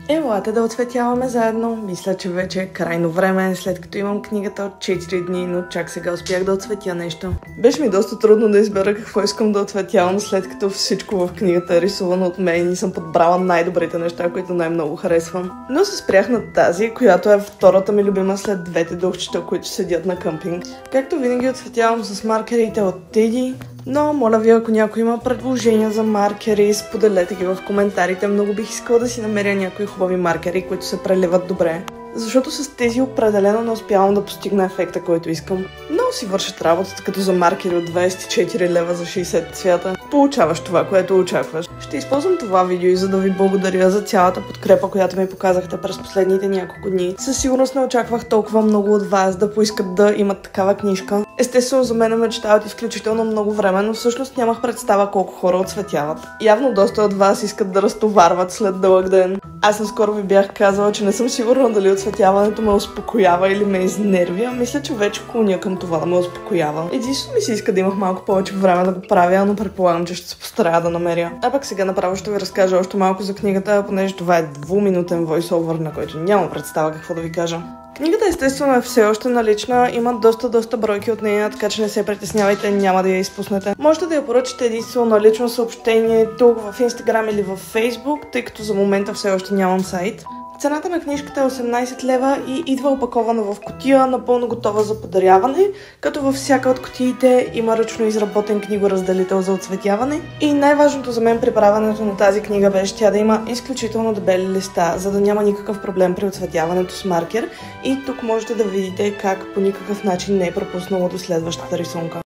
Елате да оцветяваме заедно. Мисля, че вече е крайно време, след като имам книгата от 4 дни, но чак сега успях да оцветя нещо. Беше ми доста трудно да избера какво искам да оцветявам, след като всичко в книгата е рисувано от мен и съм подбрала най-добрите неща, които най-много харесвам. Но се спрях на тази, която е втората ми любима след двете духчета, които седят на къмпинг. Както винаги оцветявам с маркерите от Teddy. Но, моля ви, ако някой има предложения за маркери, споделете ги в коментарите. Много бих искала да си намеря някои хубави маркери, които се преливат добре. Защото с тези определено не успявам да постигна ефекта, който искам. Но си вършат работата, като за маркери от 24 лева за 60 цвята. Получаваш това, което очакваш. Ще използвам това видео и за да ви благодаря за цялата подкрепа, която ми показахте през последните няколко дни. Със сигурност не очаквах толкова много от вас да поискат да имат такава книжка. Естествено, за мен е мечта от изключително много време, но всъщност нямах представа колко хора оцветяват. Явно доста от вас искат да разтоварват след дълъг ден. Аз наскоро ви бях казала, че не съм сигурна дали оцветяването ме успокоява или ме изнервя. Мисля, че вече клоня към това да ме успокоява. Единствено ми се иска да имах малко повече време да го правя, но предполагам, че ще се постарая да намеря. А пък сега направо ще ви разкажа още малко за книгата, понеже това е 2-минутен войсовър, на който няма представа какво да ви кажа. Книгата естествено е все още налична, има доста бройки от нея, така че не се притеснявайте, няма да я изпуснете. Можете да я поръчате единствено на лично съобщение тук в Instagram или в Facebook, тъй като за момента все още нямам сайт. Цената на книжката е 18 лева и идва опакована в кутия, напълно готова за подаряване, като във всяка от кутиите има ръчно изработен книгоразделител за оцветяване. И най-важното за мен при правенето на тази книга беше тя да има изключително дебели листа, за да няма никакъв проблем при оцветяването с маркер. И тук можете да видите как по никакъв начин не е пропуснало до следващата рисунка.